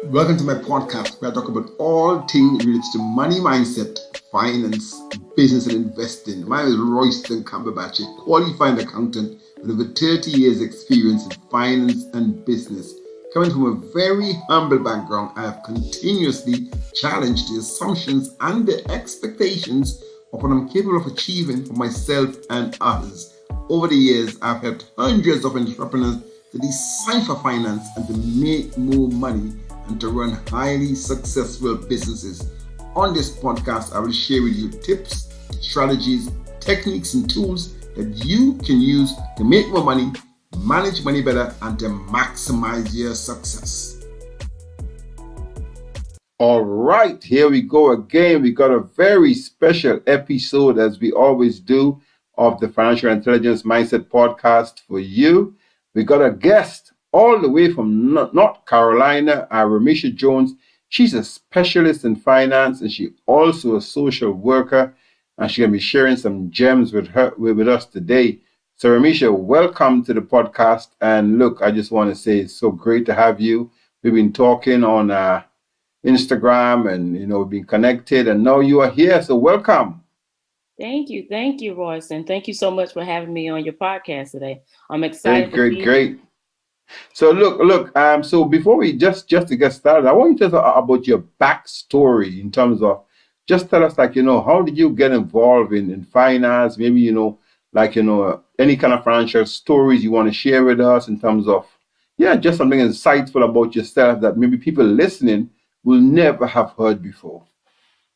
Welcome to my podcast where I talk about all things related to money mindset, finance, business, and investing. My name is Royston Cumberbatch, a qualified accountant with over 30 years' experience in finance and business. Coming from a very humble background, I have continuously challenged the assumptions and the expectations of what I'm capable of achieving for myself and others. Over the years, I've helped hundreds of entrepreneurs to decipher finance and to make more money and to run highly successful businesses. On this podcast, I will share with you tips, strategies, techniques, and tools that you can use to make more money, manage money better, and to maximize your success. All right, here we go again. We got a very special episode, as we always do, of the Financial Intelligence Mindset podcast for you. We got a guest all the way from North Carolina, Remisha Jones. She's a specialist in finance and she also a social worker, and she's gonna be sharing some gems with us today. So Remisha, welcome to the podcast. And look, I just want to say it's so great to have you. We've been talking on Instagram and we've been connected, and now you are here. So welcome. Thank you, Royce, and thank you so much for having me on your podcast today. I'm Great, excited to great, be here. great. So look. So before we just to get started, I want you to talk about your backstory in terms of just tell us how did you get involved in finance? Maybe any kind of financial stories you want to share with us in terms of just something insightful about yourself that maybe people listening will never have heard before.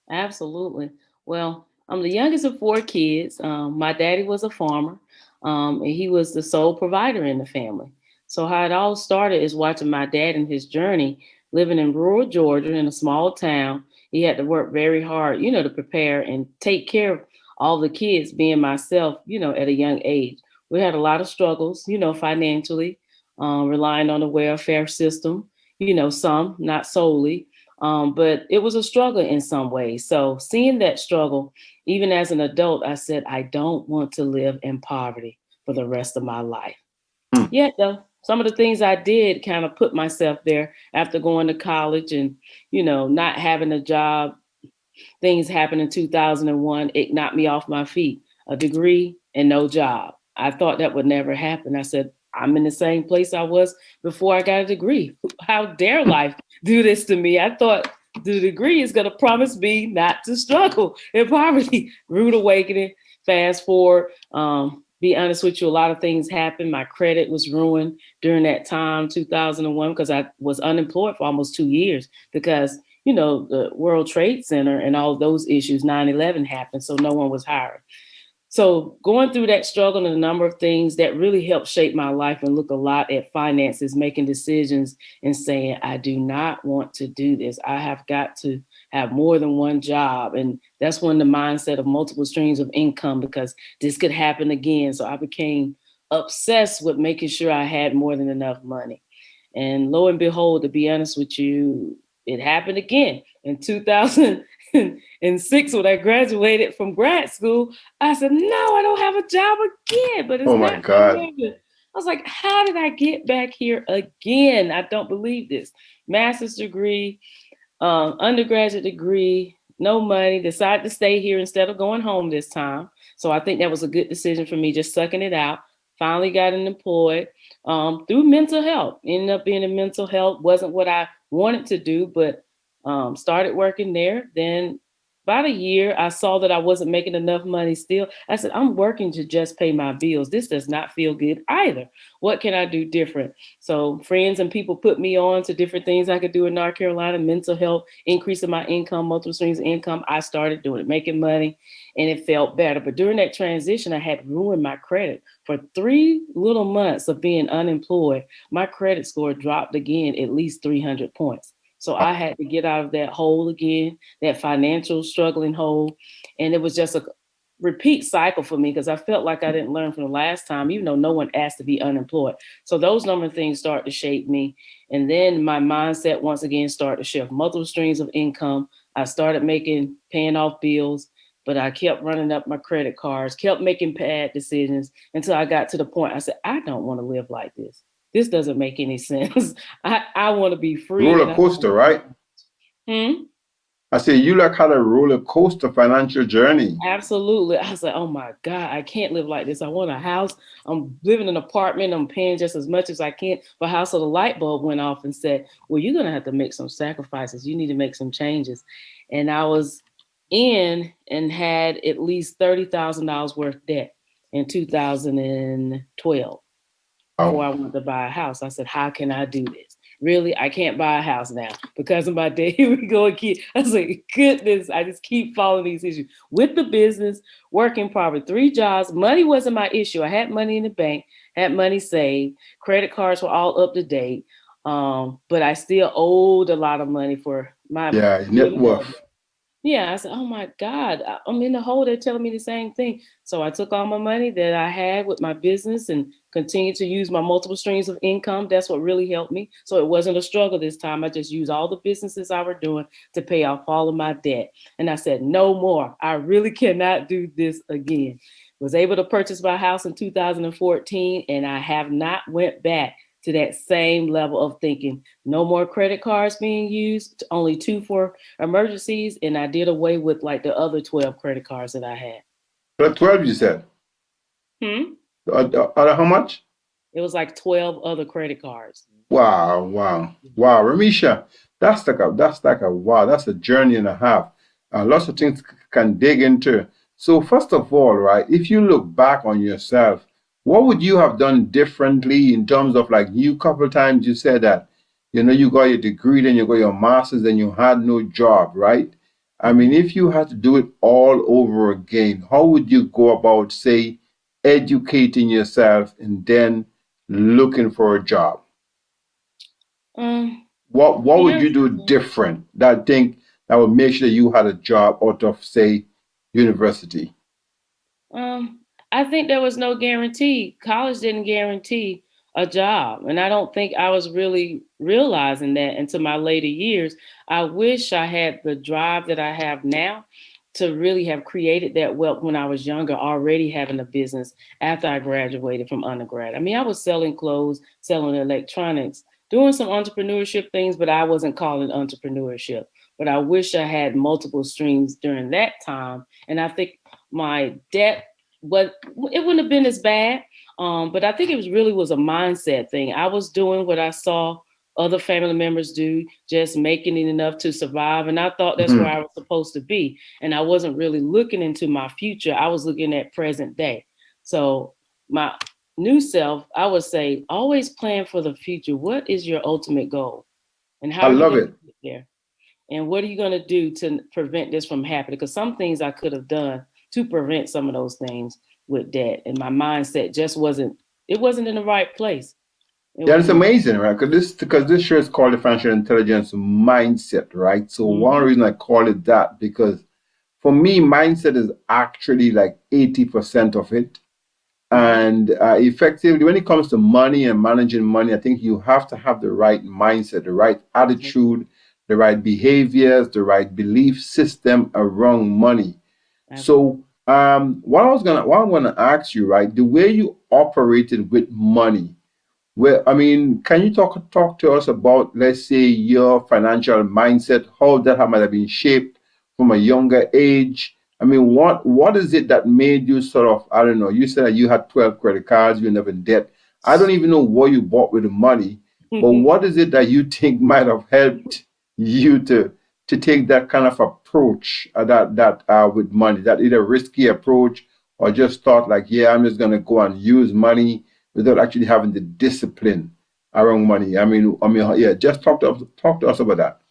Absolutely. Well, I'm the youngest of four kids. My daddy was a farmer, and he was the sole provider in the family. So how it all started is watching my dad and his journey, living in rural Georgia in a small town. He had to work very hard, to prepare and take care of all the kids, being myself, at a young age. We had a lot of struggles, financially, relying on the welfare system, some, not solely. But it was a struggle in some ways. So seeing that struggle, even as an adult, I said, I don't want to live in poverty for the rest of my life. Hmm. Yet, though, some of the things I did kind of put myself there after going to college and, not having a job. Things happened in 2001. It knocked me off my feet. A degree and no job. I thought that would never happen. I said, I'm in the same place I was before I got a degree. How dare life do this to me? I thought the degree is going to promise me not to struggle in poverty. Rude awakening. Fast forward. Be honest with you, a lot of things happened. My credit was ruined during that time, 2001, because I was unemployed for almost 2 years because the World Trade Center and all those issues, 9/11 happened, so no one was hired. So going through that struggle and a number of things that really helped shape my life and look a lot at finances, making decisions and saying, I do not want to do this. I have got to have more than one job. And that's when the mindset of multiple streams of income, because this could happen again. So I became obsessed with making sure I had more than enough money. And lo and behold, to be honest with you, it happened again in 2006 when I graduated from grad school. I said, no, I don't have a job again, but it's Oh my not going to God. happen. I was like, how did I get back here again? I don't believe this. Master's degree, undergraduate degree, no money, decided to stay here instead of going home this time. So I think that was a good decision for me, just sucking it out. Finally got unemployed through mental health. Ended up being in mental health. Wasn't what I wanted to do, but started working there. Then about a year, I saw that I wasn't making enough money still. I said, I'm working to just pay my bills. This does not feel good either. What can I do different? So friends and people put me on to different things I could do in North Carolina, mental health, increasing my income, multiple streams of income. I started doing it, making money, and it felt better. But during that transition, I had ruined my credit. For 3 little months of being unemployed, my credit score dropped again at least 300 points. So I had to get out of that hole again, that financial struggling hole. And it was just a repeat cycle for me because I felt like I didn't learn from the last time, even though no one asked to be unemployed. So those number of things start to shape me. And then my mindset once again started to shift. Multiple streams of income. I started paying off bills, but I kept running up my credit cards, kept making bad decisions until I got to the point I said, I don't want to live like this. this doesn't make any sense. I want to be free and Roller I don't coaster, want right? to. I say you like had a roller coaster financial journey. Absolutely. I was like, oh my God, I can't live like this. I want a house. I'm living in an apartment. I'm paying just as much as I can for a house. So the light bulb went off and said, well, you're going to have to make some sacrifices. You need to make some changes. And I was in and had at least $30,000 worth of debt in 2012 before Wow. I wanted to buy a house. I said, how can I do this? Really, I can't buy a house now because of my debt. Here we go again. I was like, goodness, I just keep following these issues with the business, working probably 3 jobs. Money wasn't my issue. I had money in the bank, had money saved. Credit cards were all up to date. But I still owed a lot of money for my Yeah, net building of it. worth. Yeah, I said, oh my God, I'm in the hole. They're telling me the same thing. So I took all my money that I had with my business and continued to use my multiple streams of income. That's what really helped me. So it wasn't a struggle this time. I just used all the businesses I were doing to pay off all of my debt. And I said, no more. I really cannot do this again. Was able to purchase my house in 2014, and I have not went back to that same level of thinking. No more credit cards being used, only 2 for emergencies, and I did away with like the other 12 credit cards that I had. But 12 you said. Hmm? How much? It was like 12 other credit cards. Wow, wow, wow, Remisha, that's like a wow, that's a journey and a half. Lots of things can dig into. So first of all, right, if you look back on yourself, what would you have done differently in terms of like you couple times you said that, you got your degree, then you got your master's, then you had no job, right? I mean, Mhm. if you had to do it all over again, how would you go about, say, educating yourself and then looking for a job? Um, What would you yes. do different that think that would make sure you had a job out of say university? Um, I think there was no guarantee. College didn't guarantee a job. And I don't think I was really realizing that until my later years. I wish I had the drive that I have now to really have created that wealth when I was younger, already having a business after I graduated from undergrad. I mean, I was selling clothes, selling electronics, doing some entrepreneurship things, but I wasn't calling it entrepreneurship. But I wish I had multiple streams during that time. And I think my debt, but it wouldn't have been as bad. But I think it was a mindset thing. I was doing what I saw other family members do, just making it enough to survive. And I thought that's where Mhm. I was supposed to be. And I wasn't really looking into my future. I was looking at present day. So my new self, I would say, always plan for the future. What is your ultimate goal? And how I are you love going to it. get there? And what are you going to do to prevent this from happening? Because some things I could have done to prevent some of those things with debt. And my mindset just wasn't in the right place. It Yeah, it's wasn't. amazing, right? Because this show is called the financial intelligence mindset, right? So one Mm-hmm. reason I call it that because for me, mindset is actually like 80% of it. Mm-hmm. And effectively, when it comes to money and managing money, I think you have to have the right mindset, the right Absolutely. attitude, the right behaviors, the right belief system around money. Absolutely. So, what I'm gonna ask you, right, the way you operated with money, well, I mean, can you talk to us about, let's say, your financial mindset, how that might have been shaped from a younger age? I mean, what is it that made you sort of, I don't know, you said that you had 12 credit cards, you were never in debt. I don't even know what you bought with the money, but what is it that you think might have helped you to take that kind of approach, that with money, that either risky approach or just thought like, yeah, I'm just gonna go and use money without actually having the discipline around money. I mean, yeah. Just talk to us about that.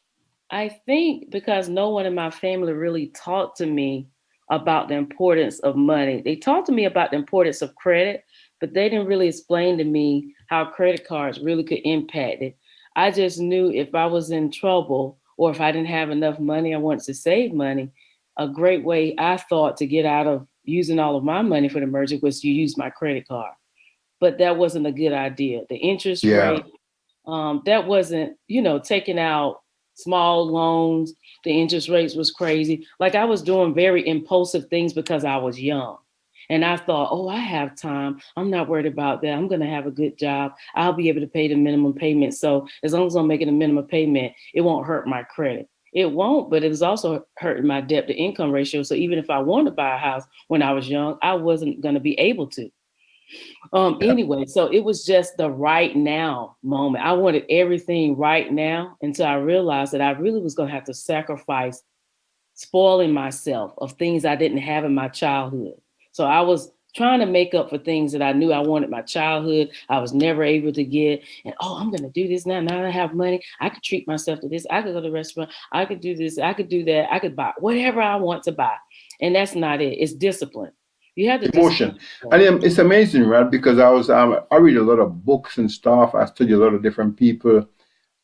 I think because no one in my family really talked to me about the importance of money. They talked to me about the importance of credit, but they didn't really explain to me how credit cards really could impact it. I just knew if I was in trouble or if I didn't have enough money, I wanted to save money. A great way I thought to get out of using all of my money for the emergency was to use my credit card. But that wasn't a good idea. The interest Yeah, rate, that wasn't, taking out small loans. The interest rates was crazy. Like I was doing very impulsive things because I was young. And I thought, oh, I have time. I'm not worried about that. I'm going to have a good job. I'll be able to pay the minimum payment. So as long as I'm making a minimum payment, it won't hurt my credit. It won't, but it was also hurting my debt to income ratio. So even if I wanted to buy a house when I was young, I wasn't going to be able to. Yeah. Anyway, so it was just the right now moment. I wanted everything right now until I realized that I really was going to have to sacrifice spoiling myself of things I didn't have in my childhood. So I was trying to make up for things that I knew I wanted my childhood. I was never able to get. And oh, I'm gonna do this now. Now I have money. I could treat myself to this. I could go to the restaurant. I could do this. I could do that. I could buy whatever I want to buy. And that's not it. It's discipline. You have to discipline Emotion. And yourself. it's amazing, right? Because I read a lot of books and stuff. I study a lot of different people.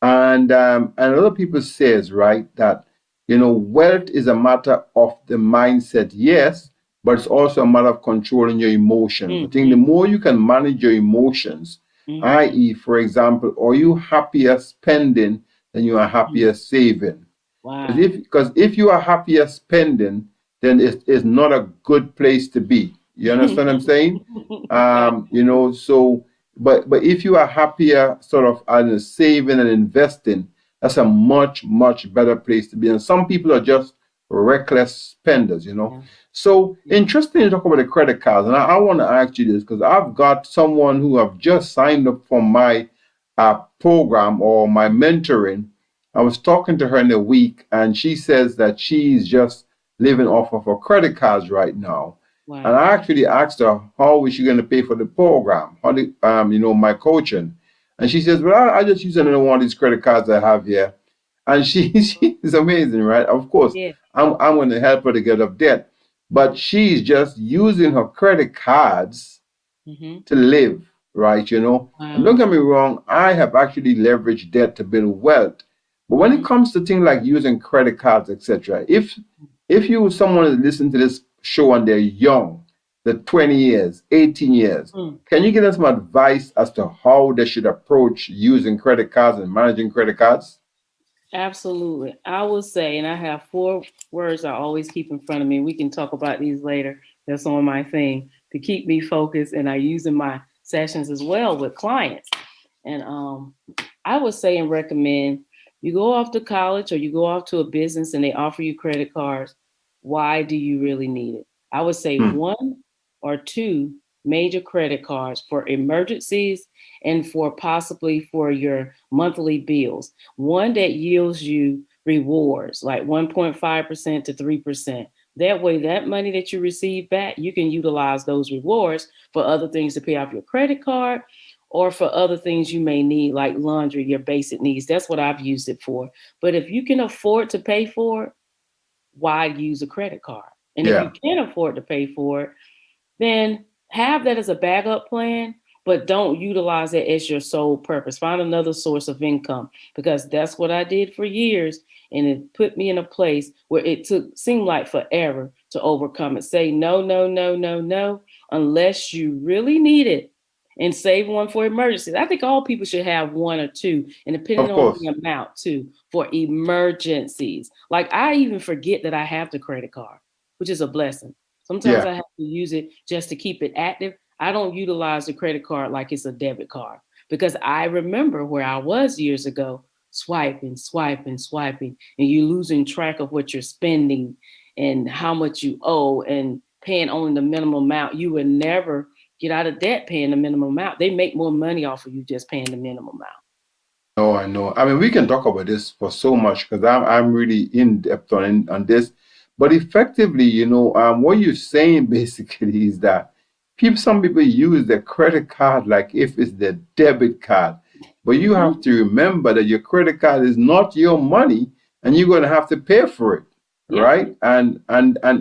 And a lot of people says, right, that wealth is a matter of the mindset, yes, but it's also a matter of controlling your emotions. I think the Mm-hmm. more you can manage your emotions, Mm-hmm. i.e., for example, are you happier spending than you are Mm-hmm. happier saving? Wow. Because if you are happier spending, then it's not a good place to be. You understand what I'm saying? So but if you are happier sort of saving and investing, that's a much, much better place to be. And some people are just reckless spenders. Yeah. So Yeah. interesting to talk about the credit cards. And I want to ask you this because I've got someone who have just signed up for my program or my mentoring. I was talking to her in a week, and she says that she's just living off of her credit cards right now. And Wow. I actually asked her how is she going to pay for the program, my coaching, and she says, "Well, I just use another one of these credit cards I have here." And she's amazing, right? Of course, Yeah. I'm going to help her to get off debt, but she's just using her credit cards Mm-hmm. to live, right? And don't Wow. get me wrong, I have actually leveraged debt to build wealth. But when it Mm-hmm. comes to things like using credit cards, etc., if you someone is listening to this show and they're young, they're 20 years, 18 years, Mm. can you give them some advice as to how they should approach using credit cards and managing credit cards? Absolutely. I will say, and I have four words I always keep in front of me. We can talk about these later. That's on my thing to keep me focused, and I use in my sessions as well with clients. And I would say and recommend you go off to college or you go off to a business and they offer you credit cards. Why do you really need it? I would say Hmm. one or two major credit cards for emergencies and for possibly for your monthly bills. One that yields you rewards like 1.5% to 3%. That way, that money that you receive back, you can utilize those rewards for other things to pay off your credit card or for other things you may need, like laundry, your basic needs. That's what I've used it for. But if you can afford to pay for it, why use a credit card? And if you Yeah. can't afford to pay for it, then have that as a backup plan, but don't utilize it as your sole purpose. Find another source of income because that's what I did for years. And it put me in a place where it seemed like forever to overcome it. Say no, no, no, no, no, unless you really need it and save one for emergencies. I think all people should have one or two, and depending Of on the course. amount too, for emergencies. Like I even forget that I have the credit card, which is a blessing. Sometimes Yeah. I have to use it just to keep it active. I don't utilize the credit card like it's a debit card because I remember where I was years ago, swiping, swiping, swiping, and you losing track of what you're spending and how much you owe and paying only the minimum amount. You would never get out of debt paying the minimum amount. They make more money off of you just paying the minimum amount. No, I know. I mean, we can talk about this for so much because I'm really in depth on this. But effectively, what you're saying basically is that some people use their credit card like if it's their debit card. But you have Mm-hmm. to remember that your credit card is not your money and you're going to have to pay for it, Yep. right? And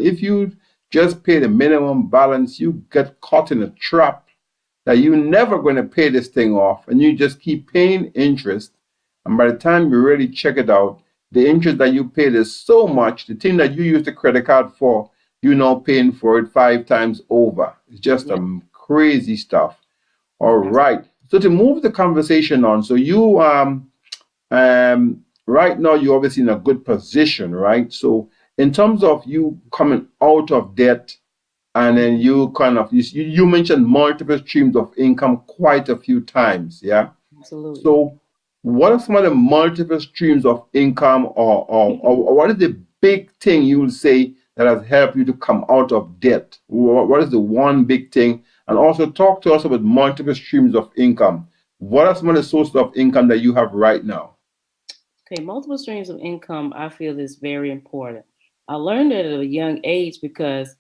if you just pay the minimum balance, you get caught in a trap that you're never going to pay this thing off and you just keep paying interest. And by the time you really check it out, the interest that you paid is so much, the thing that you use the credit card for, you're now paying for it 5 times over. It's just Yep. crazy stuff. All That's right. So to move the conversation on, so you right now you're obviously in a good position, right? So in terms of you coming out of debt, and then you kind of you mentioned multiple streams of income quite a few times, yeah. Absolutely. So what are some of the multiple streams of income, or what is the big thing you would say that has helped you to come out of debt? What is the one big thing? And also talk to us about multiple streams of income. What are some of the sources of income that you have right now? Okay, multiple streams of income, I feel is very important. I learned it at a young age because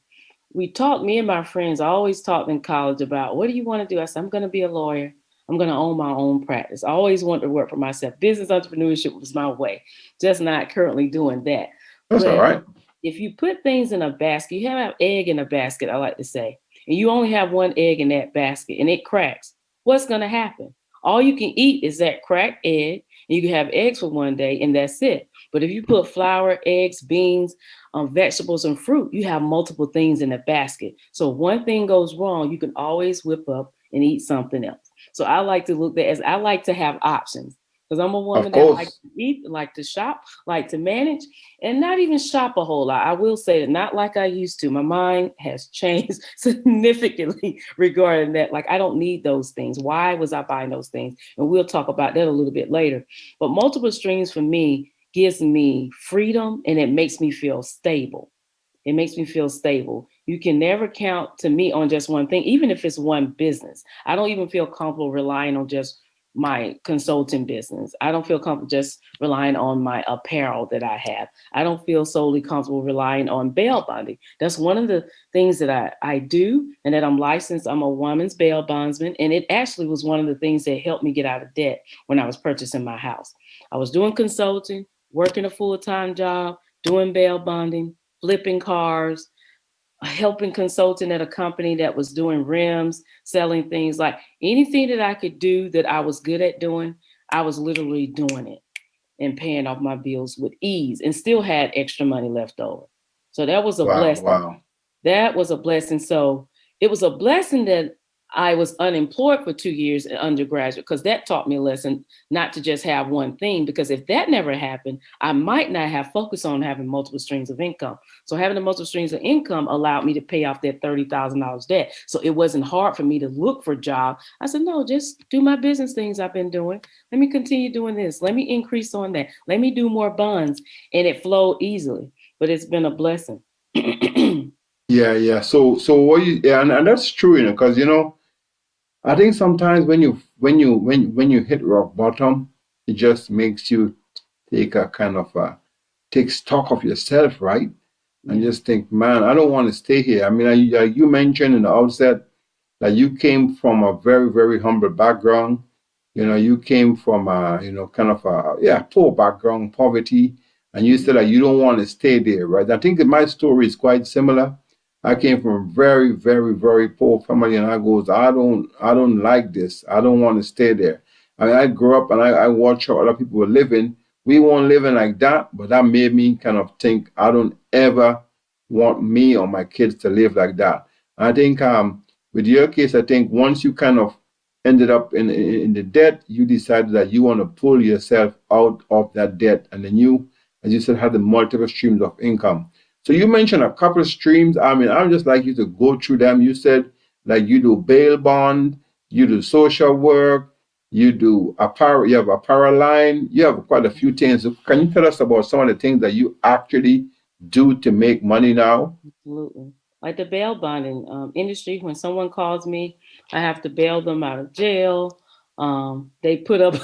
me and my friends always talked in college about what do you want to do? I said, I'm going to be a lawyer. I'm going to own my own practice. I always wanted to work for myself. Business entrepreneurship was my way, just not currently doing that. That's all But right. if you put things in a basket, you have an egg in a basket, I like to say, and you only have one egg in that basket and it cracks, what's going to happen? All you can eat is that cracked egg. And you can have eggs for one day and that's it. But if you put flour, eggs, beans, vegetables, and fruit, you have multiple things in the basket. So if one thing goes wrong, you can always whip up and eat something else. So I like to look at as I like to have options because I'm a Of woman that likes course. to eat, like to shop, like to manage, and not even shop a whole lot. I will say that not like I used to. My mind has changed significantly regarding that. Like I don't need those things. Why was I buying those things? And we'll talk about that a little bit later. But multiple streams for me gives me freedom and it makes me feel stable. It makes me feel stable. You can never count to me on just one thing, even if it's one business. I don't even feel comfortable relying on just my consulting business. I don't feel comfortable just relying on my apparel that I have. I don't feel solely comfortable relying on bail bonding. That's one of the things that I do and that I'm licensed. I'm a woman's bail bondsman. And it actually was one of the things that helped me get out of debt when I was purchasing my house. I was doing consulting, working a full-time job, doing bail bonding, flipping cars, helping consulting at a company that was doing rims, selling things like anything that I could do that I was good at doing, I was literally doing it and paying off my bills with ease and still had extra money left over. So that was a Wow, blessing. wow. That was a blessing. So it was a blessing that I was unemployed for 2 years in undergraduate because that taught me a lesson not to just have one thing. Because if that never happened, I might not have focused on having multiple streams of income. So having the multiple streams of income allowed me to pay off that $30,000 debt. So it wasn't hard for me to look for a job. I said, no, just do my business things I've been doing. Let me continue doing this. Let me increase on that. Let me do more bonds. And it flowed easily. But it's been a blessing. Yeah, yeah. So what you, yeah, and that's true, because I think sometimes when you hit rock bottom, it just makes you take a kind of take stock of yourself, right? And Yeah. just think, man, I don't want to stay here. I mean, you mentioned in the outset that you came from a very, very humble background. You came from a, kind of a, yeah, poor background, poverty, and you Mhm. said that you don't want to stay there, right? I think that my story is quite similar. I came from a very, very, very poor family, and I don't like this. I don't want to stay there. I mean, I grew up and I watched how other people were living. We weren't living like that, but that made me kind of think I don't ever want me or my kids to live like that. I think with your case, I think once you kind of ended up in the debt, you decided that you want to pull yourself out of that debt, and then you, as you said, had the multiple streams of income. So you mentioned a couple of streams. I mean, I would just like you to go through them. You said like you do bail bond, you do social work, you do apparel, you have apparel line, you have quite a few things. So can you tell us about some of the things that you actually do to make money now? Absolutely. Like the bail bonding industry, when someone calls me, I have to bail them out of jail. They put up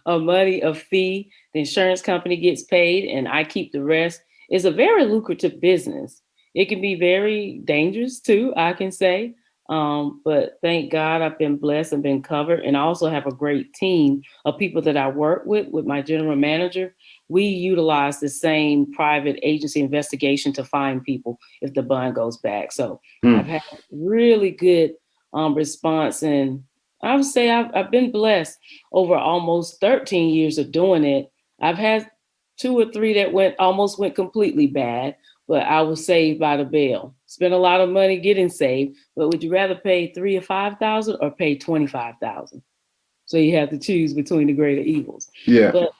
a fee. The insurance company gets paid, and I keep the rest. It's a very lucrative business. It can be very dangerous too, I can say. But thank God I've been blessed and been covered, and I also have a great team of people that I work with my general manager. We utilize the same private agency investigation to find people if the bond goes back. So I've Hmm. had really good response, and I would say I've been blessed over almost 13 years of doing it. I've had two or three that went completely bad, but I was saved by the bail. Spent a lot of money getting saved, but would you rather pay 3 or 5 thousand or pay 25,000? So you have to choose between the greater evils. Yeah. But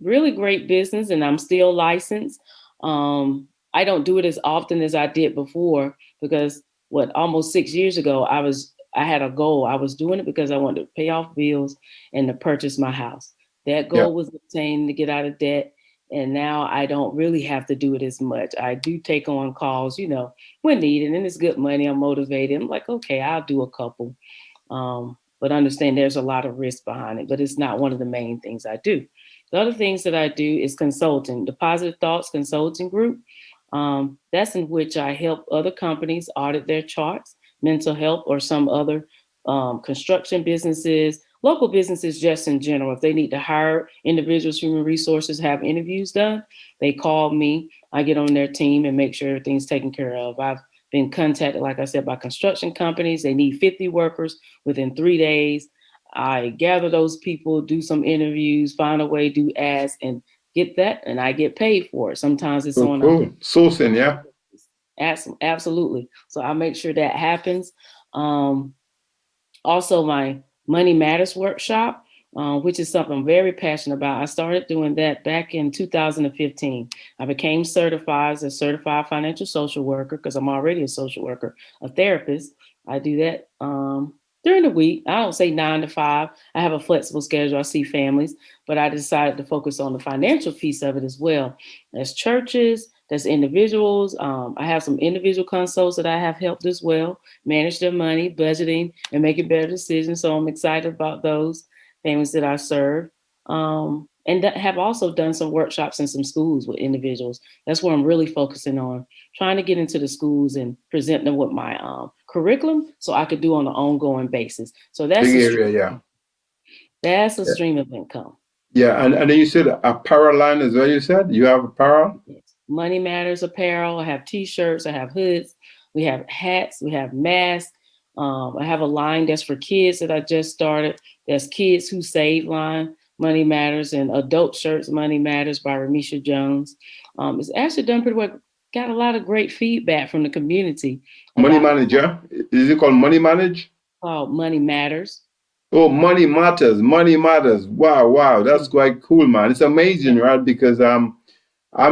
really great business, and I'm still licensed. I don't do it as often as I did before because almost 6 years ago, I had a goal. I was doing it because I wanted to pay off bills and to purchase my house. That Yeah. goal was obtained to get out of debt. And now I don't really have to do it as much. I do take on calls, when needed, and it's good money. I'm motivated. I'm like, okay, I'll do a couple. But understand there's a lot of risk behind it, but it's not one of the main things I do. The other things that I do is consulting, the Positive Thoughts Consulting Group. That's in which I help other companies audit their charts, mental health, or some other construction businesses, local businesses just in general. If they need to hire individuals, human resources, have interviews done, they call me. I get on their team and make sure everything's taken care of. I've been contacted, like I said, by construction companies. They need 50 workers within 3 days. I gather those people, do some interviews, find a way, do ads, and get that, and I get paid for it. Sometimes it's So on a cool. Sourcing, yeah. absolutely. So I make sure that happens. Um, Also, my Money Matters workshop, which is something I'm very passionate about. I started doing that back in 2015. I became certified as a certified financial social worker because I'm already a social worker, a therapist. I do that during the week. I don't say 9 to 5. I have a flexible schedule. I see families, but I decided to focus on the financial piece of it as well. There's churches, there's individuals. I have some individual consults that I have helped as well manage their money, budgeting, and making better decisions. So I'm excited about those families that I serve. And have also done some workshops in some schools with individuals. That's where I'm really focusing on, trying to get into the schools and present them with my curriculum so I could do on an ongoing basis. So Big area, yeah. that's a Yeah. stream of income. Yeah. And then you said apparel line as well, you said? You have apparel? Yes. Money Matters apparel. I have t-shirts. I have hoods. We have hats. We have masks. I have a line that's for kids that I just started. That's Kids Who Save line, Money Matters, and adult shirts, Money Matters by Remisha Jones. It's actually done pretty well. Got a lot of great feedback from the community Money about manager? Is it called money manage? called Money Matters. Oh, money matters. Money matters. Wow, wow. That's quite cool, man. It's amazing, Yeah. right? Because I'm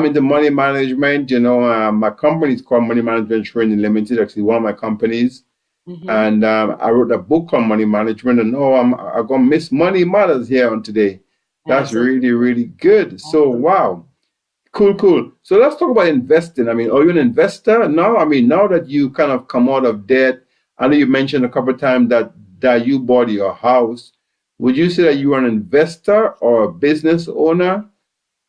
into money management. My company is called Money Management Training Limited, actually one of my companies. Mm-hmm. And I wrote a book on money management. And I'm gonna miss Money Matters here on today. That's Absolutely. really, really good. So Absolutely. wow. Cool, cool. So let's talk about investing. I mean, are you an investor now? I mean, now that you kind of come out of debt, I know you mentioned a couple of times that you bought your house. Would you say that you are an investor or a business owner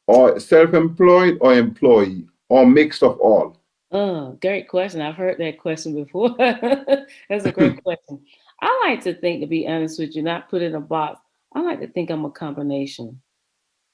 or self-employed or employee or mixed of all? Oh, great question. I've heard that question before. That's a great question. I like to think, to be honest with you, not put in a box. I like to think I'm a combination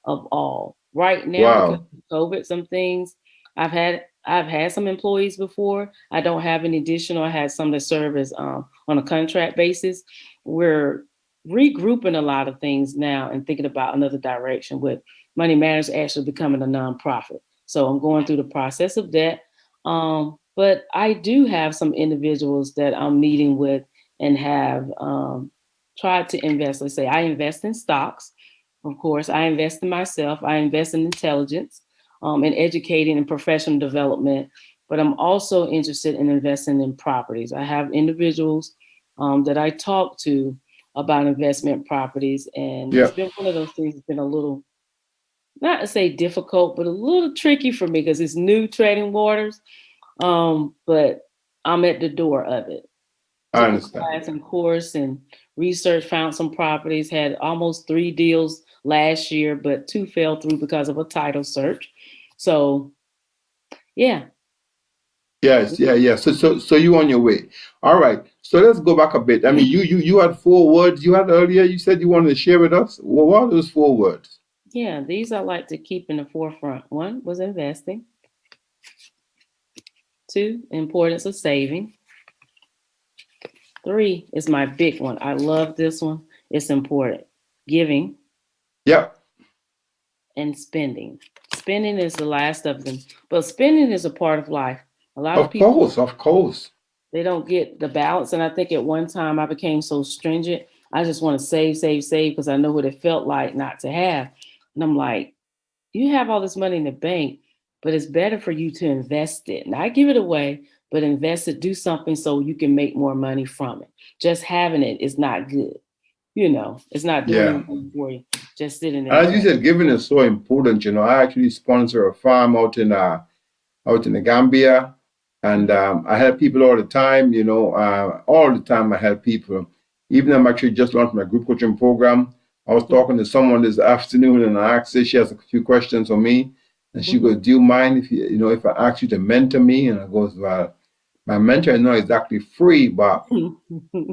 of all. Right now, because Wow. of COVID, some things I've had some employees before. I don't have any additional. I had some that serve as on a contract basis. We're regrouping a lot of things now and thinking about another direction with Money Matters actually becoming a nonprofit. So I'm going through the process of that. But I do have some individuals that I'm meeting with and have tried to invest. Let's say I invest in stocks. Of course, I invest in myself. I invest in intelligence, in educating and professional development. But I'm also interested in investing in properties. I have individuals that I talk to about investment properties, and Yeah, it's been one of those things that's been a little, not to say difficult, but a little tricky for me because it's new treading waters. But I'm at the door of it. I Took a understand. class and course and research, found some properties, had almost 3 deals last year, but 2 fell through because of a title search. So yeah. Yes, yeah, yeah. So you on your way. All right. So let's go back a bit. I mean, you had 4 words you had earlier. You said you wanted to share with us. Well, what are those 4 words? Yeah, these I like to keep in the forefront. One was investing. Two, importance of saving. Three is my big one. I love this one. It's important. Giving Yeah, and spending. Spending is the last of them, but spending is a part of life. A lot of of people, course, of course. they don't get the balance. And I think at one time I became so stringent. I just want to save, save, save because I know what it felt like not to have. And I'm like, you have all this money in the bank, but it's better for you to invest it. Not give it away, but invest it, do something so you can make more money from it. Just having it is not good. It's not doing Yeah. anything for you. Just sitting in the As you bank. said, giving is so important. I actually sponsor a farm out in the Gambia, and I help people all the time. All the time I help people. Even I'm actually just launched my group coaching program. I was talking to someone this afternoon, and I asked her, she has a few questions for me, and she goes, "Do you mind if if I ask you to mentor me?" And I goes, "Well, my mentor is not exactly free, but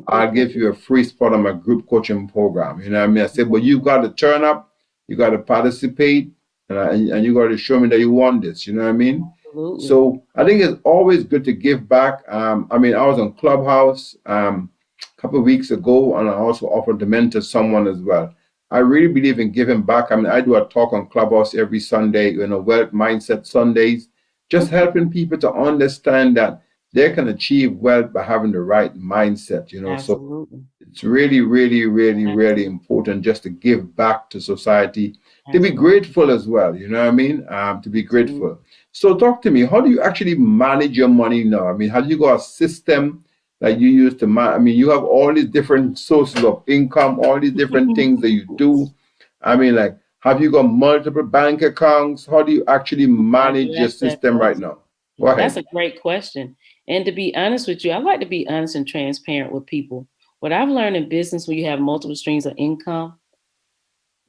I'll give you a free spot on my group coaching program." You know what I mean? I said, "But you got to turn up, you got to participate, and you got to show me that you want this." You know what I mean? Absolutely. So I think it's always good to give back. I mean, I was on Clubhouse a couple of weeks ago, and I also offered to mentor someone as well. I really believe in giving back. I mean, I do a talk on Clubhouse every Sunday, Wealth Mindset Sundays, just Okay. helping people to understand that they can achieve wealth by having the right mindset. So Absolutely. it's really, really, really, really Absolutely. important just to give back to society, to be Absolutely. grateful as well. You know what I mean? To be Absolutely. grateful. So, talk to me. How do you actually manage your money now? I mean, have you got a system that you use to manage? I mean, you have all these different sources of income, all these different things that you do. I mean, like, have you got multiple bank accounts? How do you actually Glad manage you your asked that system right question. now? Go That's ahead. a great question. And to be honest with you, I like to be honest and transparent with people. What I've learned in business, when you have multiple streams of income,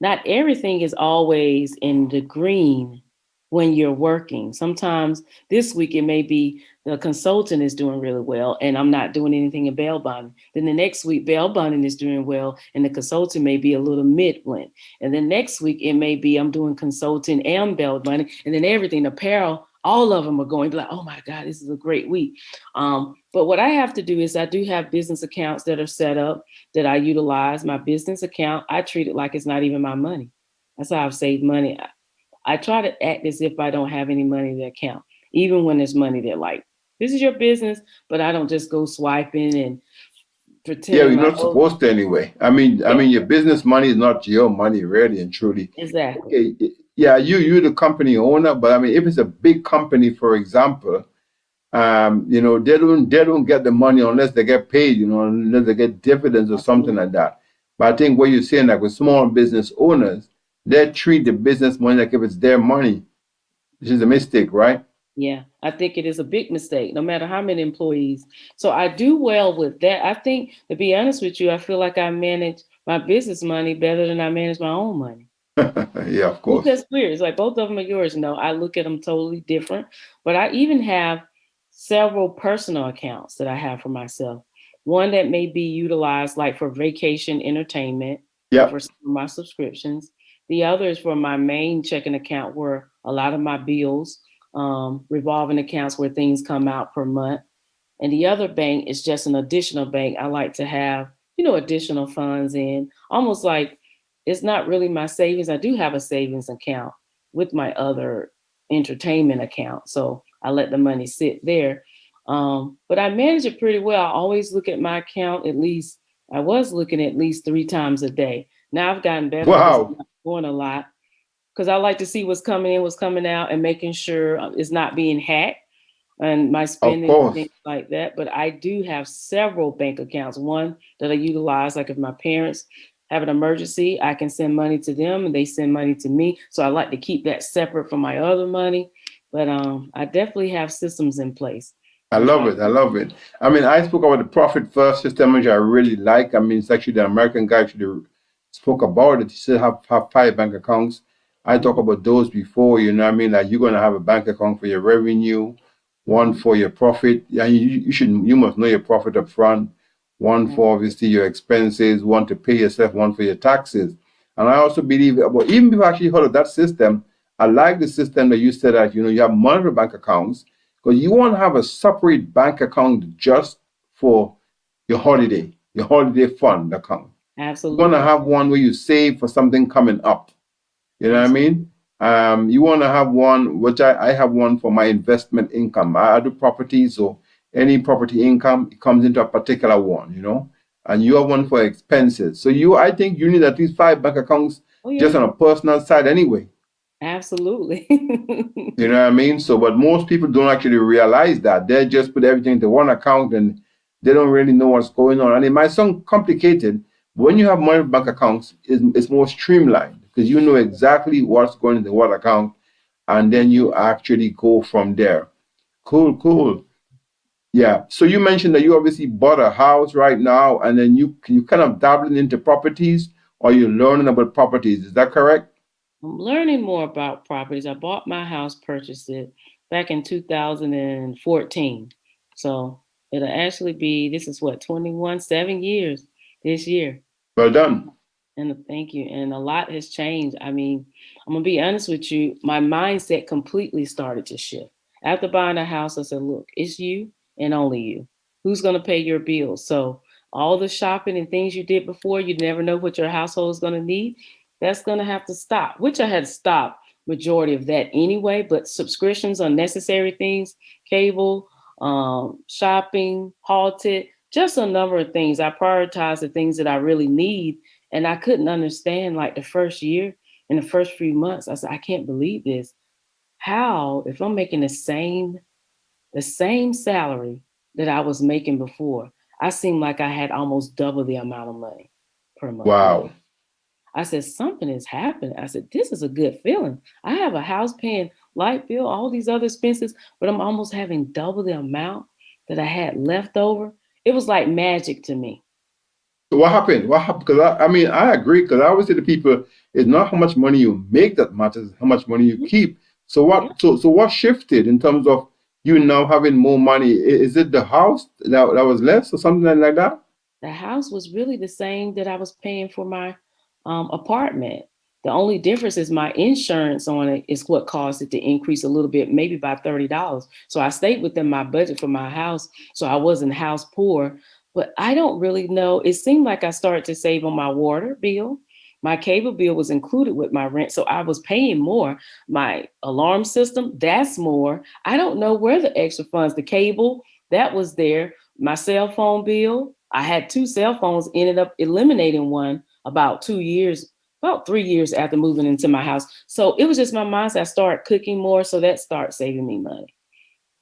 not everything is always in the green when you're working. Sometimes this week it may be the consultant is doing really well and I'm not doing anything in bail bonding. Then the next week bail bonding is doing well and the consultant may be a little midland. And then next week it may be I'm doing consulting and bail bonding and then everything apparel. All of them are going to be like, oh my God, this is a great week. But what I have to do is I do have business accounts that are set up that I utilize. My business account, I treat it like it's not even my money. That's how I've saved money. I try to act as if I don't have any money in the account, even when there's money there. Like, this is your business, but I don't just go swiping and Yeah, pretending you're like, not oh, supposed to anyway. I yeah, mean, your business money is not your money, really and truly. exactly. Okay, yeah, you're the company owner, but I mean, if it's a big company, for example, they don't get the money unless they get paid, unless they get dividends or something Absolutely. like that. But I think what you're saying, like with small business owners, they treat the business money like if it's their money, which is a mistake, right? Yeah, I think it is a big mistake, no matter how many employees. So I do well with that. I think, to be honest with you, I feel like I manage my business money better than I manage my own money. Yeah, of It's course. just weird. It's like both of them are yours. No, I look at them totally different. But I even have several personal accounts that I have for myself. One that may be utilized like for vacation entertainment and for Yep. some of my subscriptions. The other is for my main checking account where a lot of my bills, revolving accounts where things come out per month. And the other bank is just an additional bank. I like to have, additional funds in, almost like it's not really my savings. I do have a savings account with my other entertainment account. So I let the money sit there. But I manage it pretty well. I always look at my account I was looking at least 3 times a day. Now I've gotten better because I'm Wow. not going a lot because I like to see what's coming in, what's coming out, and making sure it's not being hacked and my Of spending and course. things like that. But I do have several bank accounts. One that I utilize, like if my parents have an emergency, I can send money to them and they send money to me. So I like to keep that separate from my other money. But I definitely have systems in place I and love try. it. I love it. I mean, I spoke about the profit first system, which I really like. I mean, it's actually the American guy actually spoke about it. He said have 5 bank accounts. I talked Mhm, about those before, you know what I mean? Like you're gonna have a bank account for your revenue, one mhm, for your profit. Yeah, you must know your profit up front, one yeah, for obviously your expenses, one to pay yourself, one for your taxes. And I also believe but even before I actually heard of that system, I like the system that you said that you have multiple bank accounts because you want to have a separate bank account just for your holiday fund account. You want to absolutely. have one where you save for something coming up. You know what I Absolutely. mean? You want to have one, which I have one for my investment income. I do property, so any property income it comes into a particular one. And you have one Absolutely. for expenses. So I think you need at least 5 bank accounts Oh, just yeah. on a personal side anyway. Absolutely. You know what I mean? So, but most people don't actually realize that. They just put everything into one account and they don't really know what's going on. And it might sound complicated, but when you have money bank accounts, it's more streamlined because you know exactly what's going into what account, and then you actually go from there. Cool, cool. Yeah. So you mentioned that you obviously bought a house right now, and then you kind of dabbling into properties, or you're learning about properties. Is that correct? I'm learning more about properties. I bought my house, purchased it back in 2014. So it'll actually be, this is what, 21, 7 years this year. Well done. And thank you. And a lot has changed. I mean, I'm gonna be honest with you. My mindset completely started to shift. After buying a house, I said, look, it's you and only you. Who's gonna pay your bills? So all the shopping and things you did before, you never know what your household is gonna need. That's gonna have to stop, which I had stopped majority of that anyway. But subscriptions, unnecessary things, cable, shopping, halted, just a number of things. I prioritize the things that I really need, and I couldn't understand like the first year, in the first few months. I said, I can't believe this. How, if I'm making the same salary that I was making before, I seemed like I had almost double the amount of money per month. Wow. I said, something is happening. I said, this is a good feeling. I have a house paying light bill, all these other expenses, but I'm almost having double the amount that I had left over. It was like magic to me. So what happened? What happened? Because I mean, I agree. Because I always say to people, it's not how much money you make that matters, how much money you Mhm. keep. So Yeah. So what shifted in terms of you now having more money? Is it the house that was less or something like that? The house was really the same that I was paying for my apartment. The only difference is my insurance on it is what caused it to increase a little bit, maybe by $30. So I stayed within my budget for my house, so I wasn't house poor. But I don't really know. It seemed like I started to save on my water bill. My cable bill was included with my rent, so I was paying more. My alarm system, that's more. I don't know where the extra funds, the cable, that was there. My cell phone bill, I had two cell phones, ended up eliminating one about 2 years, about 3 years after moving into my house. So it was just my mindset. I started cooking more, so that started saving me money.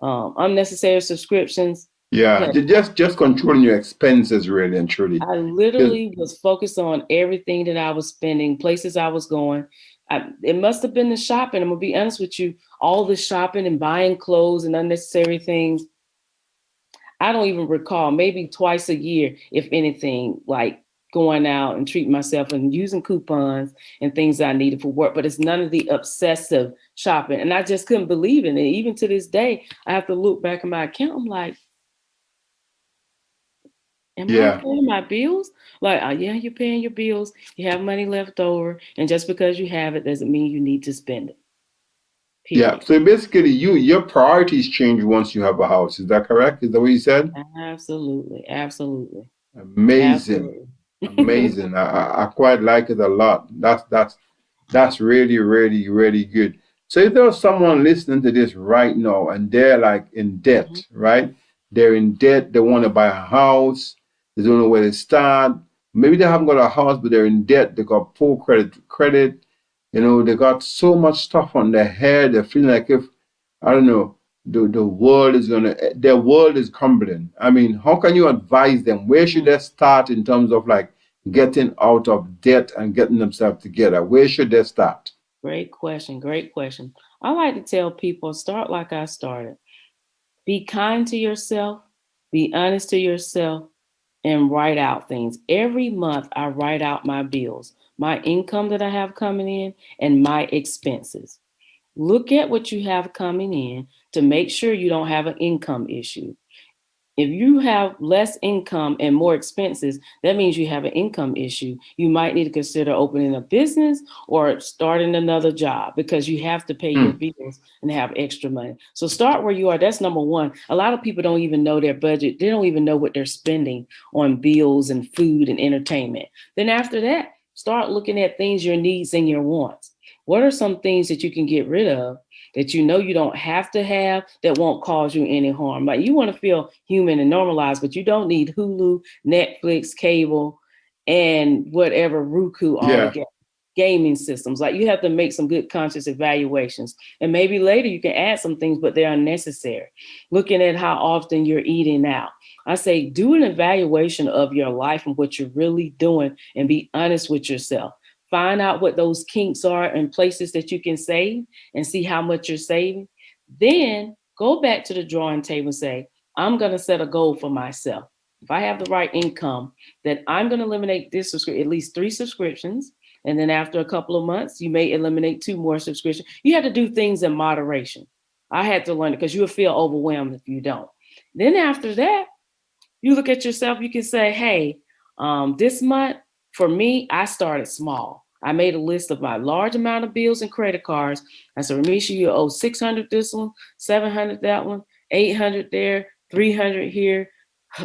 Unnecessary subscriptions. Yeah, Cut. just controlling your expenses really and truly. I 'Cause- literally was focused on everything that I was spending, places I was going. It must have been the shopping. I'm gonna be honest with you. All the shopping and buying clothes and unnecessary things, I don't even recall, maybe twice a year, if anything, like going out and treating myself and using coupons and things I needed for work. But it's none of the obsessive shopping. And I just couldn't believe it. And even to this day, I have to look back at my account. I'm like, am I yeah, paying my bills? Like, yeah, you're paying your bills. You have money left over. And just because you have it doesn't mean you need to spend it, yeah. period. So basically, your priorities change once you have a house. Is that correct? Is that what you said? Absolutely. Absolutely. Amazing, Absolutely. amazing. I quite like it a lot. That's really, really, really good. So if there's someone listening to this right now and they're like in Mhm. debt, right? They're in debt, they want to buy a house, they don't know where to start. Maybe they haven't got a house, but they're in debt, they got poor credit, they got so much stuff on their head, they're feeling like if, I don't know, the world is their world is crumbling. I mean, how can you advise them? Where should they start in terms of like getting out of debt and getting themselves together? Where should they start? Great question. Great question. I like to tell people start like I started. Be kind to yourself, be honest to yourself, and write out things. Every month, I write out my bills, my income that I have coming in, and my expenses. Look at what you have coming in to make sure you don't have an income issue. If you have less income and more expenses, that means you have an income issue. You might need to consider opening a business or starting another job because you have to pay your Hmm. bills and have extra money. So start where you are. That's number one. A lot of people don't even know their budget. They don't even know what they're spending on bills and food and entertainment. Then after that, start looking at things, your needs and your wants. What are some things that you can get rid of that you know you don't have to have that won't cause you any harm? Like you want to feel human and normalized, but you don't need Hulu, Netflix, cable, and whatever Roku all Yeah. together. gaming systems. Like you have to make some good conscious evaluations. And maybe later you can add some things, but they're unnecessary. Looking at how often you're eating out. I say do an evaluation of your life and what you're really doing and be honest with yourself. Find out what those kinks are and places that you can save and see how much you're saving. Then go back to the drawing table and say, I'm going to set a goal for myself. If I have the right income, that I'm going to eliminate this at least 3 subscriptions. And then after a couple of months, you may eliminate 2 more subscriptions. You have to do things in moderation. I had to learn it because you'll feel overwhelmed if you don't. Then after that, you look at yourself, you can say, hey, this month for me, I started small. I made a list of my large amount of bills and credit cards. I said, Remisha, you owe 600 this one, 700 that one, 800 there, 300 here.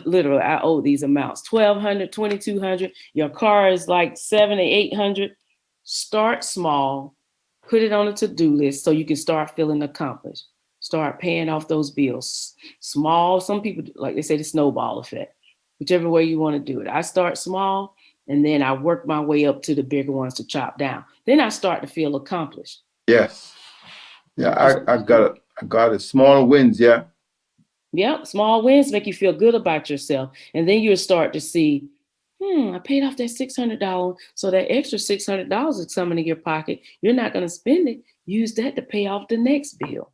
Literally, I owe these amounts, 1,200, 2,200. Your car is like 700, 800. Start small, put it on a to-do list so you can start feeling accomplished. Start paying off those bills. Small, some people, like they say, the snowball effect, whichever way you want to do it. I start small and then I work my way up to the bigger ones to chop down. Then I start to feel accomplished. Yes. Yeah, I got it. I got it. Small wins, yeah. Yep, small wins make you feel good about yourself. And then you'll start to see, I paid off that $600. So that extra $600 is coming in your pocket. You're not going to spend it. Use that to pay off the next bill.